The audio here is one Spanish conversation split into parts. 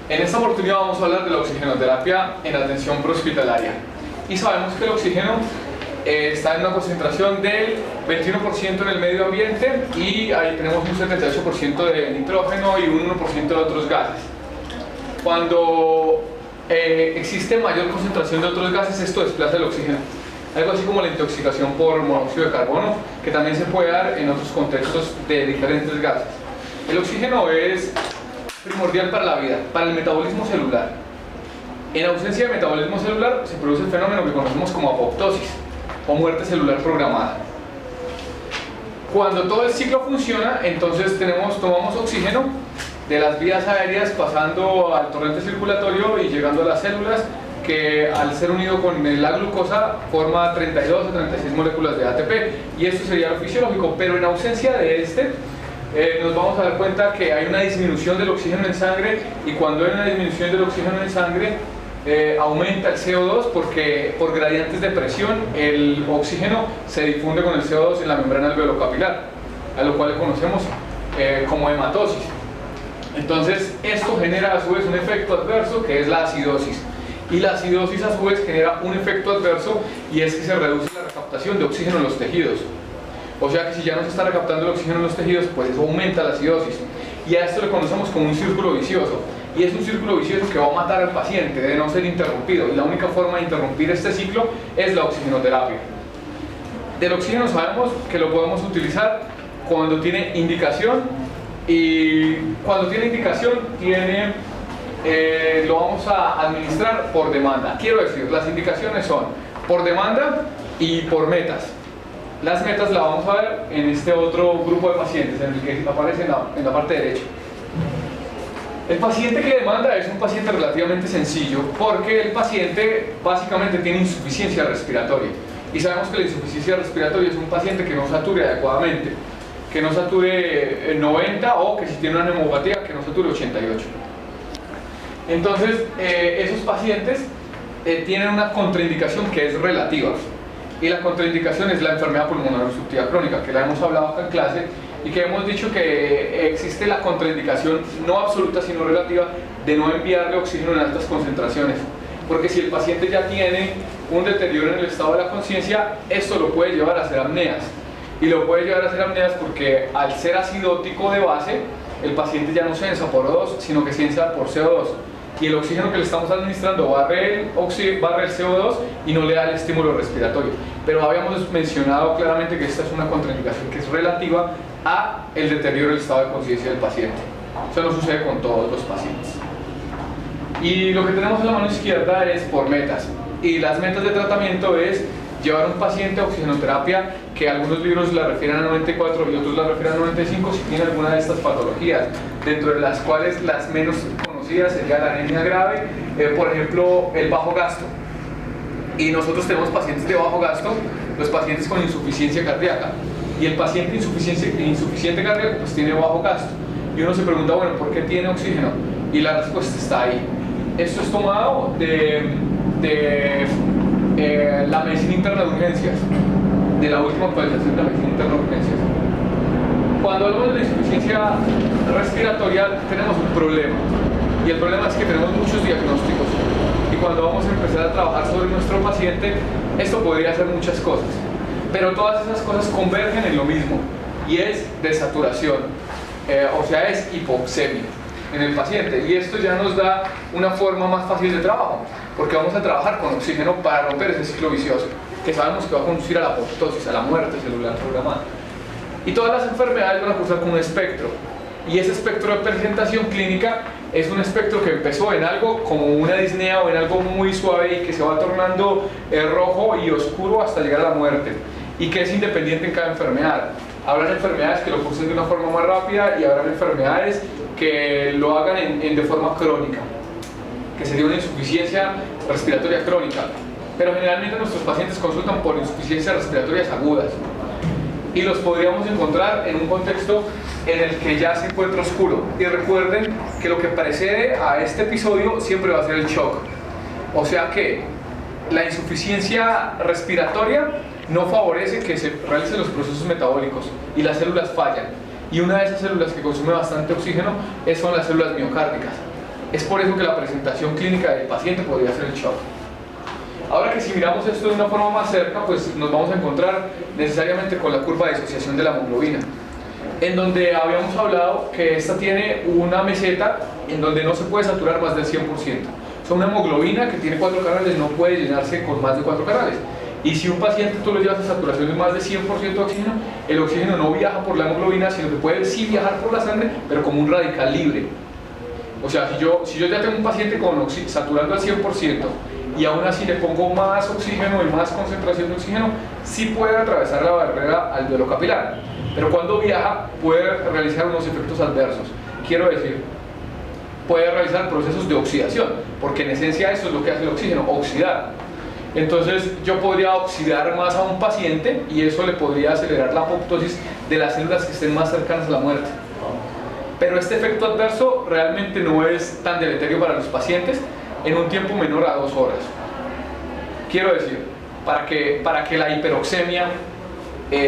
En esta oportunidad vamos a hablar de la oxigenoterapia en atención prehospitalaria. Y sabemos que el oxígeno está en una concentración del 21% en el medio ambiente y ahí tenemos un 78% de nitrógeno y un 1% de otros gases. Cuando existe mayor concentración de otros gases, esto desplaza el oxígeno. Algo así como la intoxicación por monóxido de carbono, que también se puede dar en otros contextos de diferentes gases. El oxígeno es primordial para la vida, para el metabolismo celular. En ausencia de metabolismo celular se produce el fenómeno que conocemos como apoptosis o muerte celular programada. Cuando todo el ciclo funciona, entonces tomamos oxígeno de las vías aéreas pasando al torrente circulatorio y llegando a las células, que al ser unido con la glucosa forma 32 o 36 moléculas de ATP, y esto sería lo fisiológico. Pero en ausencia de nos vamos a dar cuenta que hay una disminución del oxígeno en sangre, y cuando hay una disminución del oxígeno en sangre aumenta el CO2 porque por gradientes de presión el oxígeno se difunde con el CO2 en la membrana alveolo-capilar, a lo cual le conocemos como hematosis. Entonces esto genera a su vez un efecto adverso, que es la acidosis, y la acidosis a su vez genera un efecto adverso, y es que se reduce la recaptación de oxígeno en los tejidos. O sea que si ya no se está recaptando el oxígeno en los tejidos, pues eso aumenta la acidosis, y a esto le conocemos como un círculo vicioso, y es un círculo vicioso que va a matar al paciente de no ser interrumpido, y la única forma de interrumpir este ciclo es la oxigenoterapia. Del oxígeno sabemos que lo podemos utilizar cuando tiene indicación, y cuando tiene indicación lo vamos a administrar por demanda. Quiero decir, las indicaciones son por demanda y por metas. Las metas las vamos a ver en este otro grupo de pacientes, en el que aparece en la parte derecha. El paciente que demanda es un paciente relativamente sencillo, porque el paciente básicamente tiene insuficiencia respiratoria, y sabemos que la insuficiencia respiratoria es un paciente que no sature adecuadamente, que no sature 90, o que si tiene una neumopatía que no sature 88. Entonces esos pacientes tienen una contraindicación que es relativa, y la contraindicación es la enfermedad pulmonar obstructiva crónica, que la hemos hablado acá en clase, y que hemos dicho que existe la contraindicación no absoluta sino relativa de no enviarle oxígeno en altas concentraciones, porque si el paciente ya tiene un deterioro en el estado de la conciencia, esto lo puede llevar a hacer apneas, y lo puede llevar a hacer apneas porque al ser acidótico de base, el paciente ya no sensa por O2, sino que sensa por CO2, y el oxígeno que le estamos administrando barre el CO2 y no le da el estímulo respiratorio. Pero habíamos mencionado claramente que esta es una contraindicación que es relativa a el deterioro del estado de conciencia del paciente. Eso no sucede con todos los pacientes. Y lo que tenemos en la mano izquierda es por metas, y las metas de tratamiento es llevar a un paciente a oxigenoterapia, que algunos libros la refieren a 94 y otros la refieren a 95 si tiene alguna de estas patologías, dentro de las cuales las menos conocidas sería la anemia grave, por ejemplo el bajo gasto. Y nosotros tenemos pacientes de bajo gasto, los pacientes con insuficiencia cardíaca, y el paciente insuficiente cardíaco pues tiene bajo gasto, y uno se pregunta, bueno, ¿por qué tiene oxígeno? Y la respuesta está ahí. Esto es tomado de la medicina interna de urgencias, de la última actualización de la medicina interna de urgencias. Cuando hablamos de insuficiencia respiratoria tenemos un problema, y el problema es que tenemos muchos diagnósticos, y cuando vamos a empezar a trabajar sobre nuestro paciente, esto podría hacer muchas cosas, pero todas esas cosas convergen en lo mismo, y es desaturación, o sea, es hipoxemia en el paciente, y esto ya nos da una forma más fácil de trabajo, porque vamos a trabajar con oxígeno para romper ese ciclo vicioso, que sabemos que va a conducir a la apoptosis, a la muerte celular programada. Y todas las enfermedades van a cursar con un espectro, y ese espectro de presentación clínica es un espectro que empezó en algo como una disnea o en algo muy suave, y que se va tornando rojo y oscuro hasta llegar a la muerte, y que es independiente en cada enfermedad. Habrán enfermedades que lo cursen de una forma más rápida, y habrán enfermedades que lo hagan de forma crónica, que sería una insuficiencia respiratoria crónica. Pero generalmente nuestros pacientes consultan por insuficiencias respiratorias agudas, y los podríamos encontrar en un contexto en el que ya se encuentra oscuro. Y recuerden que lo que precede a este episodio siempre va a ser el shock. O sea que la insuficiencia respiratoria no favorece que se realicen los procesos metabólicos y las células fallan. Y una de esas células que consume bastante oxígeno son las células miocárdicas. Es por eso que la presentación clínica del paciente podría ser el shock. Ahora que si miramos esto de una forma más cerca, pues nos vamos a encontrar necesariamente con la curva de disociación de la hemoglobina, en donde habíamos hablado que esta tiene una meseta en donde no se puede saturar más del 100%. O sea, una hemoglobina que tiene 4 canales no puede llenarse con más de 4 canales. Y si un paciente tú le llevas a saturación de más de 100% de oxígeno, el oxígeno no viaja por la hemoglobina, sino que puede sí viajar por la sangre, pero como un radical libre. O sea, si yo ya tengo un paciente saturando al 100% y aún así le pongo más oxígeno y más concentración de oxígeno, sí puede atravesar la barrera alveolo-capilar. Pero cuando viaja puede realizar unos efectos adversos. Quiero decir, puede realizar procesos de oxidación, porque en esencia eso es lo que hace el oxígeno, oxidar. Entonces yo podría oxidar más a un paciente y eso le podría acelerar la apoptosis de las células que estén más cercanas a la muerte. Pero este efecto adverso realmente no es tan deleterio para los pacientes en un tiempo menor a 2 horas. Quiero decir, para que la hiperoxemia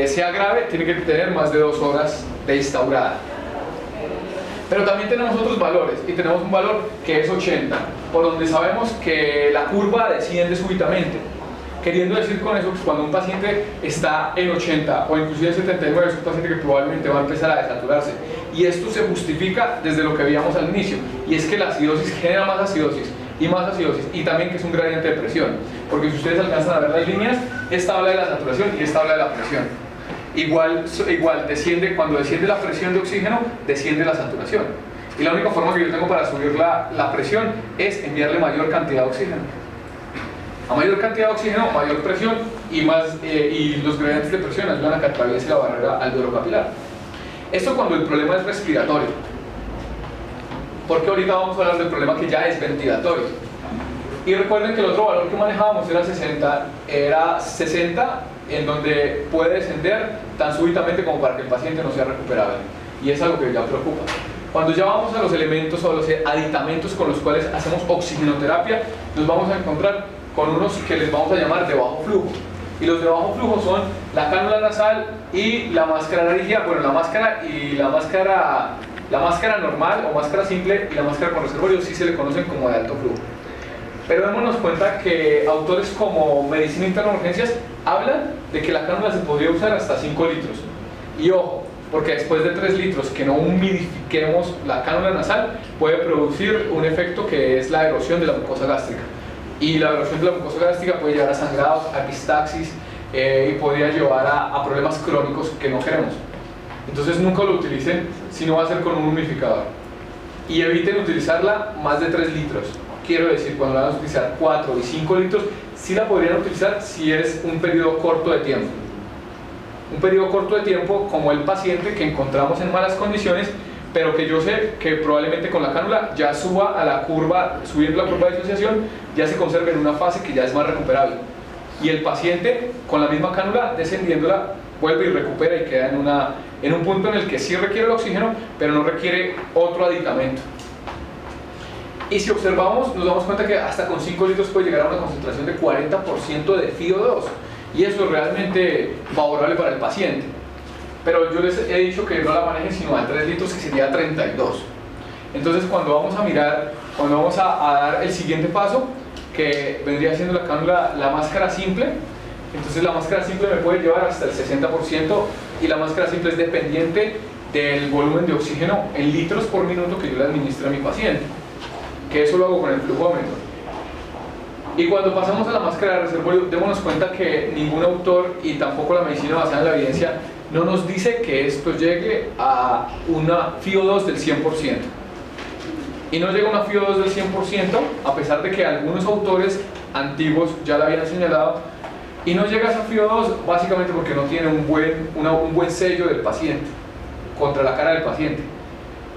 sea grave, tiene que tener más de 2 horas de instaurada. Pero también tenemos otros valores, y tenemos un valor que es 80, por donde sabemos que la curva desciende súbitamente. Queriendo decir con eso que cuando un paciente está en 80 o inclusive en 79 es un paciente que probablemente va a empezar a desaturarse. Y esto se justifica desde lo que veíamos al inicio, y es que la acidosis genera más acidosis, y también que es un gradiente de presión. Porque si ustedes alcanzan a ver las líneas, esta habla de la saturación y esta habla de la presión. Igual desciende, cuando desciende la presión de oxígeno, desciende la saturación. Y la única forma que yo tengo para subir la presión es enviarle mayor cantidad de oxígeno. A mayor cantidad de oxígeno, mayor presión y los gradientes de presión ayudan a que atraviese la barrera alveolo-capilar. Esto cuando el problema es respiratorio. Porque ahorita vamos a hablar del problema que ya es ventilatorio. Y recuerden que el otro valor que manejábamos era 60 en donde puede descender tan súbitamente como para que el paciente no sea recuperable. Y es algo que ya preocupa. Cuando ya vamos a los elementos o a los aditamentos con los cuales hacemos oxigenoterapia, nos vamos a encontrar con unos que les vamos a llamar de bajo flujo. Y los de bajo flujo son la cánula nasal y la máscara laringea. Bueno, la máscara normal o máscara simple y la máscara con reservorio sí se le conocen como de alto flujo. Pero démonos cuenta que autores como Medicina Interna Urgencias hablan de que la cánula se podría usar hasta 5 litros. Y ojo, porque después de 3 litros que no humidifiquemos la cánula nasal puede producir un efecto que es la erosión de la mucosa gástrica. Y la erosión de la mucosa gástrica puede llevar a sangrados, a epistaxis y podría llevar a problemas crónicos que no queremos. Entonces nunca lo utilicen si no va a ser con un humidificador. Y eviten utilizarla más de 3 litros. Quiero decir, cuando la van a utilizar 4 y 5 litros, sí la podrían utilizar si es un periodo corto de tiempo. Un periodo corto de tiempo como el paciente que encontramos en malas condiciones, pero que yo sé que probablemente con la cánula ya suba a la curva, subiendo la curva de disociación, ya se conserve en una fase que ya es más recuperable. Y el paciente con la misma cánula, descendiéndola, vuelve y recupera y queda en un punto en el que sí requiere el oxígeno, pero no requiere otro aditamento. Y si observamos, nos damos cuenta que hasta con 5 litros puede llegar a una concentración de 40% de FiO2. Y eso es realmente favorable para el paciente. Pero yo les he dicho que no la manejen sino a 3 litros, que sería 32. Entonces cuando vamos a dar el siguiente paso, que vendría siendo la cánula, la máscara simple, entonces la máscara simple me puede llevar hasta el 60% y la máscara simple es dependiente del volumen de oxígeno en litros por minuto que yo le administre a mi paciente, que eso lo hago con el flujómetro. Y cuando pasamos a la máscara de reservorio, démonos cuenta que ningún autor y tampoco la medicina basada en la evidencia no nos dice que esto llegue a una FiO2 del 100%. Y no llega a una FiO2 del 100%, a pesar de que algunos autores antiguos ya la habían señalado, y no llega a esa FiO2 básicamente porque no tiene un buen sello del paciente, contra la cara del paciente.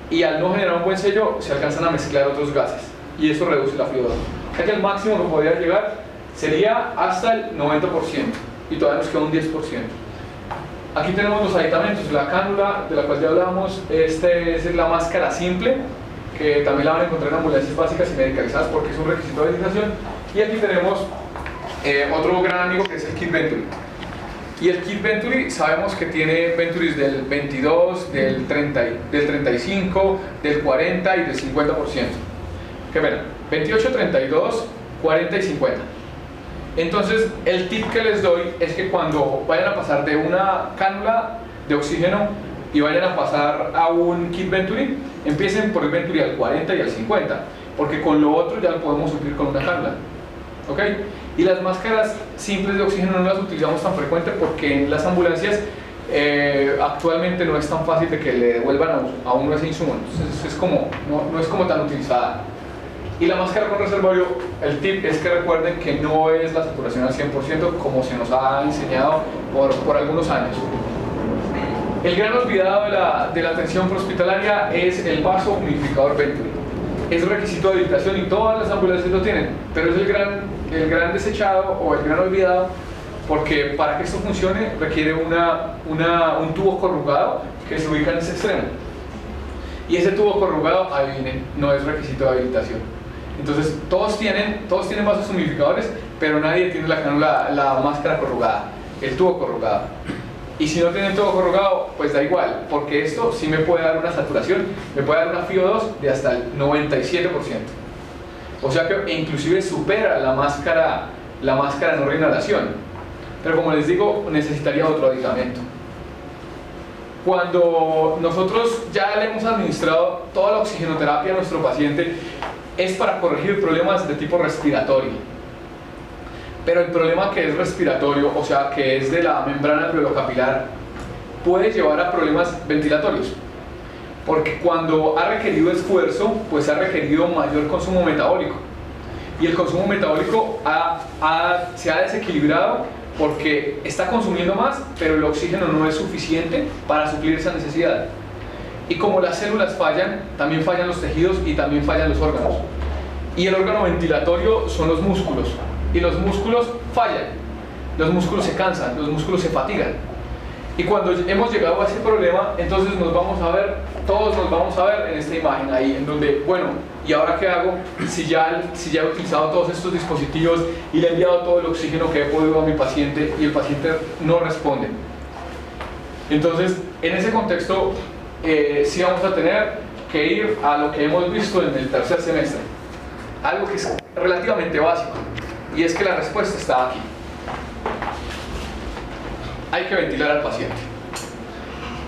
Y al no generar un buen sello, se alcanzan a mezclar otros gases, y eso reduce la FiO2. O sea que el máximo que podría llegar sería hasta el 90%, y todavía nos queda un 10%. Aquí tenemos los aditamentos, la cánula de la cual ya hablamos, este es la máscara simple, que también la van a encontrar en ambulancias básicas y medicalizadas porque es un requisito de legislación. Y aquí tenemos otro gran amigo que es el kit Venturi. Y el kit Venturi sabemos que tiene Venturis del 22, del 30, del 35, del 40 y del 50%. Que ven, 28, 32, 40 y 50. Entonces, el tip que les doy es que cuando vayan a pasar de una cánula de oxígeno y vayan a pasar a un kit Venturi, empiecen por el Venturi al 40 y al 50, porque con lo otro ya lo podemos suplir con una cánula. ¿Ok? Y las máscaras simples de oxígeno no las utilizamos tan frecuente porque en las ambulancias actualmente no es tan fácil de que le devuelvan a uno ese insumo. Entonces es como, no es como tan utilizada. Y la máscara con reservorio, el tip es que recuerden que no es la saturación al 100% como se nos ha enseñado por algunos años. El gran olvidado de la atención prehospitalaria es el vaso humidificador Venturi. Es requisito de habilitación y todas las ambulancias lo tienen, pero es el gran desechado o el gran olvidado, porque para que esto funcione requiere un tubo corrugado que se ubica en ese extremo. Y ese tubo corrugado, adivinen, no es requisito de habilitación. Entonces todos tienen vasos humidificadores, pero nadie tiene la máscara corrugada, el tubo corrugado. Y si no tienen tubo corrugado, pues da igual, porque esto sí me puede dar una saturación, me puede dar una FiO2 de hasta el 97%. O sea que inclusive supera la máscara no reinhalación. Pero como les digo, necesitaría otro aditamento. Cuando nosotros ya le hemos administrado toda la oxigenoterapia a nuestro paciente, es para corregir problemas de tipo respiratorio. Pero el problema que es respiratorio, o sea, que es de la membrana alveolocapilar, puede llevar a problemas ventilatorios. Porque cuando ha requerido esfuerzo, pues ha requerido mayor consumo metabólico. Y el consumo metabólico se ha desequilibrado porque está consumiendo más, pero el oxígeno no es suficiente para suplir esa necesidad. Y como las células fallan, también fallan los tejidos y también fallan los órganos. Y el órgano ventilatorio son los músculos. Y los músculos fallan, los músculos se cansan, los músculos se fatigan. Y cuando hemos llegado a ese problema, entonces todos nos vamos a ver en esta imagen ahí, en donde, bueno, ¿y ahora qué hago? Si ya he utilizado todos estos dispositivos y le he enviado todo el oxígeno que he podido a mi paciente y el paciente no responde. Entonces, en ese contexto, sí vamos a tener que ir a lo que hemos visto en el tercer semestre. Algo que es relativamente básico. Y es que la respuesta está aquí. Hay que ventilar al paciente.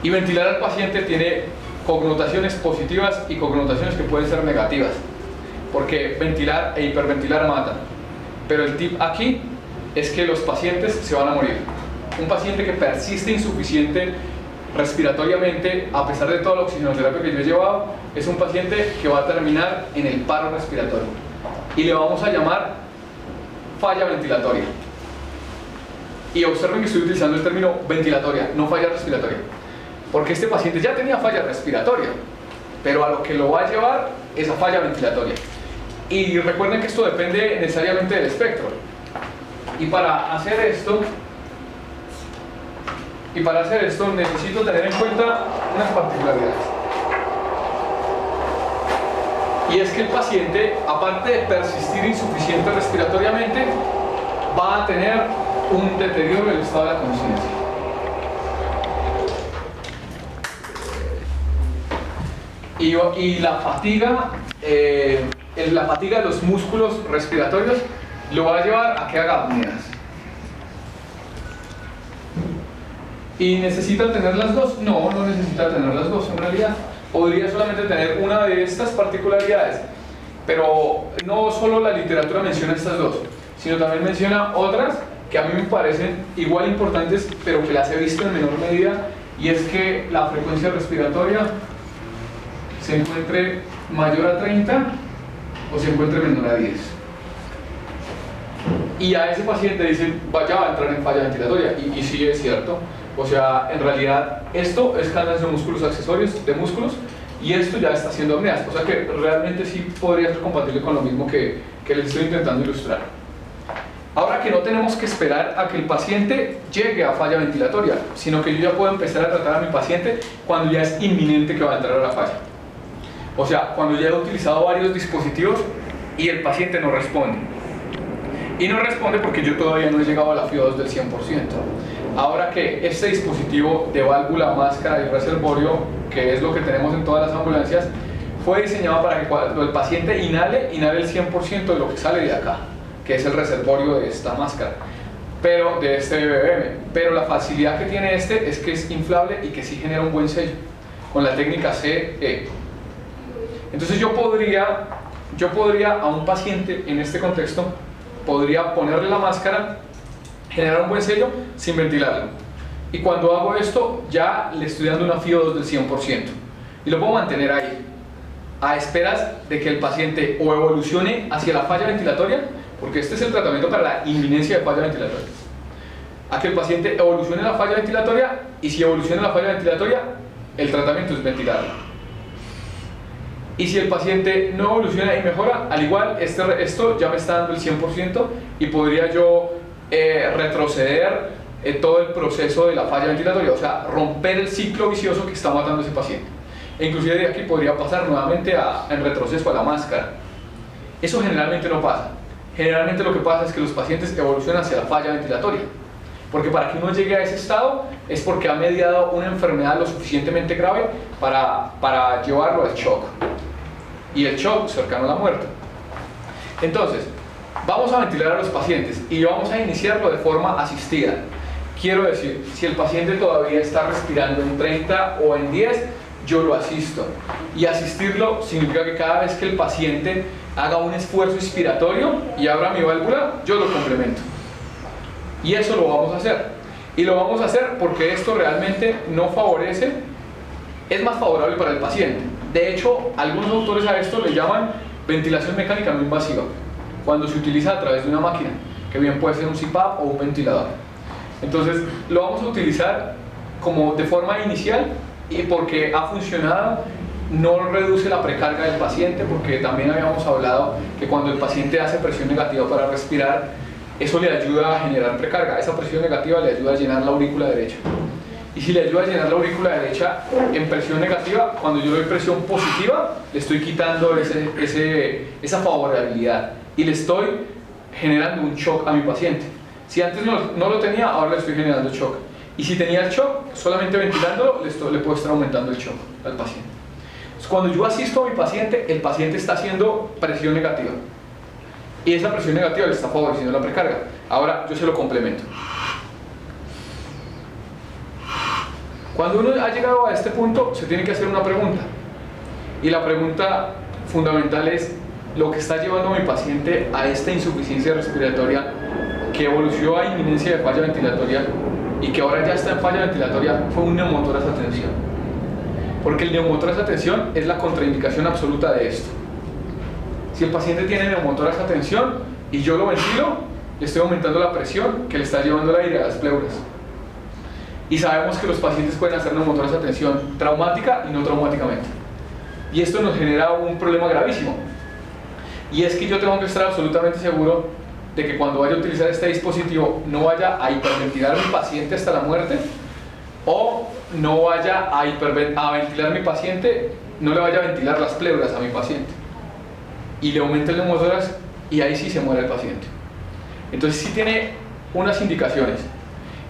Y ventilar al paciente tiene connotaciones positivas y connotaciones que pueden ser negativas. Porque ventilar e hiperventilar matan. Pero el tip aquí es que los pacientes se van a morir. Un paciente que persiste insuficiente respiratoriamente, a pesar de toda la oxigenoterapia que yo he llevado, es un paciente que va a terminar en el paro respiratorio. Y le vamos a llamar falla ventilatoria. Y observen que estoy utilizando el término ventilatoria, no falla respiratoria, porque este paciente ya tenía falla respiratoria, pero a lo que lo va a llevar es a falla ventilatoria. Y recuerden que esto depende necesariamente del espectro. Y para hacer esto necesito tener en cuenta unas particularidades. Y es que el paciente, aparte de persistir insuficiente respiratoriamente, va a tener un deterioro del estado de la conciencia. Y la fatiga de los músculos respiratorios lo va a llevar a que haga apneas. ¿Y necesita tener las dos? No, no necesita tener las dos en realidad. Podría solamente tener una de estas particularidades, pero no solo la literatura menciona estas dos, sino también menciona otras que a mí me parecen igual importantes, pero que las he visto en menor medida, y es que la frecuencia respiratoria se encuentre mayor a 30 o se encuentre menor a 10. Y a ese paciente dicen, vaya a entrar en falla ventilatoria, y sí es cierto. O sea, en realidad esto es cansancio de músculos accesorios, de músculos, y esto ya está haciendo apneas. O sea que realmente sí podría ser compatible con lo mismo que les estoy intentando ilustrar. Ahora que no tenemos que esperar a que el paciente llegue a falla ventilatoria, sino que yo ya puedo empezar a tratar a mi paciente cuando ya es inminente que va a entrar a la falla. O sea, cuando ya he utilizado varios dispositivos y el paciente no responde. Y no responde porque yo todavía no he llegado a la FiO2 del 100%. Ahora que este dispositivo de válvula, máscara y reservorio, que es lo que tenemos en todas las ambulancias, fue diseñado para que cuando el paciente inhale el 100% de lo que sale de acá, que es el reservorio de esta máscara, pero de este BBM. Pero la facilidad que tiene este es que es inflable y que sí genera un buen sello, con la técnica CE. Entonces yo podría a un paciente en este contexto, podría ponerle la máscara, generar un buen sello sin ventilarlo. Y cuando hago esto, ya le estoy dando una FiO2 del 100%. Y lo puedo mantener ahí, a esperas de que el paciente o evolucione hacia la falla ventilatoria, porque este es el tratamiento para la inminencia de falla ventilatoria, a que el paciente evolucione la falla ventilatoria, y si evoluciona la falla ventilatoria, el tratamiento es ventilarlo. Y si el paciente no evoluciona y mejora, al igual esto ya me está dando el 100% y podría yo retroceder todo el proceso de la falla ventilatoria, o sea, romper el ciclo vicioso que está matando a ese paciente. E inclusive de aquí podría pasar nuevamente en retroceso a la máscara. Eso generalmente no pasa. Generalmente lo que pasa es que los pacientes evolucionan hacia la falla ventilatoria, porque para que uno llegue a ese estado es porque ha mediado una enfermedad lo suficientemente grave para llevarlo al shock, y el shock cercano a la muerte. Entonces, vamos a ventilar a los pacientes y vamos a iniciarlo de forma asistida. Quiero decir, si el paciente todavía está respirando en 30 o en 10, yo lo asisto. Y asistirlo significa que cada vez que el paciente haga un esfuerzo inspiratorio y abra mi válvula, yo lo complemento. Y eso lo vamos a hacer. Y lo vamos a hacer porque esto realmente no favorece, es más favorable para el paciente. De hecho, algunos autores a esto le llaman ventilación mecánica no invasiva, cuando se utiliza a través de una máquina, que bien puede ser un CPAP o un ventilador. Entonces, lo vamos a utilizar como de forma inicial, y porque ha funcionado, no reduce la precarga del paciente, porque también habíamos hablado que cuando el paciente hace presión negativa para respirar, eso le ayuda a generar precarga. Esa presión negativa le ayuda a llenar la aurícula derecha. Y si le ayuda a llenar la aurícula derecha en presión negativa, cuando yo le doy presión positiva, le estoy quitando esa favorabilidad y le estoy generando un shock a mi paciente. Si antes no lo tenía, ahora le estoy generando shock. Y si tenía el shock, solamente ventilándolo, le puedo estar aumentando el shock al paciente. Entonces, cuando yo asisto a mi paciente, el paciente está haciendo presión negativa. Y esa presión negativa le está favoreciendo la precarga. Ahora yo se lo complemento. Cuando uno ha llegado a este punto, se tiene que hacer una pregunta. Y la pregunta fundamental es: ¿lo que está llevando a mi paciente a esta insuficiencia respiratoria, que evolucionó a inminencia de falla ventilatoria y que ahora ya está en falla ventilatoria, fue un neumotórax a tensión? Porque el neumotórax a tensión es la contraindicación absoluta de esto. Si el paciente tiene neumotórax a tensión y yo lo ventilo, le estoy aumentando la presión que le está llevando el aire a las pleuras. Y sabemos que los pacientes pueden hacer neumotórax a tensión traumática y no traumáticamente. Y esto nos genera un problema gravísimo. Y es que yo tengo que estar absolutamente seguro de que cuando vaya a utilizar este dispositivo no vaya a hiperventilar a mi paciente hasta la muerte, o no vaya a ventilar a mi paciente, no le vaya a ventilar las pleuras a mi paciente y le aumente el neumotórax, y ahí sí se muere el paciente. Entonces sí tiene unas indicaciones,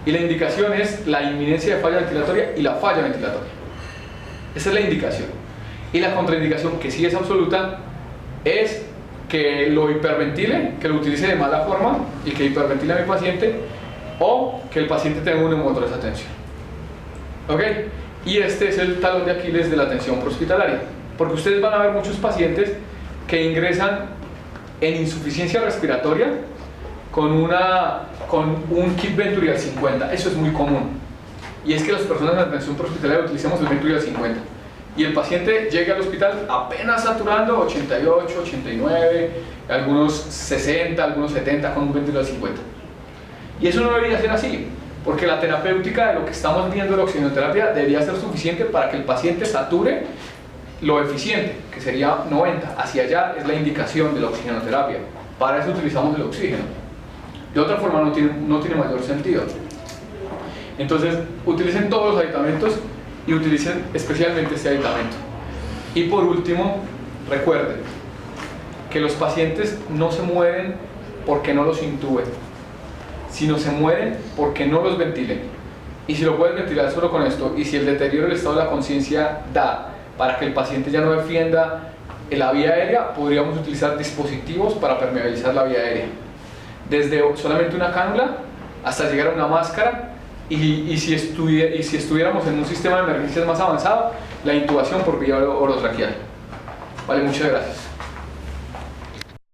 y la indicación es la inminencia de falla ventilatoria y la falla ventilatoria. Esa es la indicación. Y la contraindicación, que sí es absoluta, es que lo hiperventile, que lo utilice de mala forma y que hiperventile a mi paciente, o que el paciente tenga un neumotórax a tensión. ¿Ok? Y este es el talón de Aquiles de la atención prehospitalaria, porque ustedes van a ver muchos pacientes que ingresan en insuficiencia respiratoria con un kit Venturi al 50. Eso es muy común, y es que las personas en la atención prehospitalaria utilicemos el Venturi al 50 y el paciente llega al hospital apenas saturando 88, 89, algunos 60, algunos 70 con un Venturi al 50. Y eso no debería ser así, porque la terapéutica de lo que estamos viendo de la oxigenoterapia debería ser suficiente para que el paciente sature lo eficiente, que sería 90. Hacia allá es la indicación de la oxigenoterapia. Para eso utilizamos el oxígeno. De otra forma no tiene mayor sentido. Entonces, utilicen todos los aditamentos y utilicen especialmente este aditamento. Y por último, recuerden que los pacientes no se mueren porque no los intuben, sino se mueren porque no los ventilen. Y si lo puedes ventilar solo con esto, y si el deterioro del estado de la conciencia da para que el paciente ya no defienda la vía aérea, podríamos utilizar dispositivos para permeabilizar la vía aérea. Desde solamente una cánula hasta llegar a una máscara, y si estuviéramos en un sistema de emergencias más avanzado, la intubación por vía orotraqueal. Vale, muchas gracias.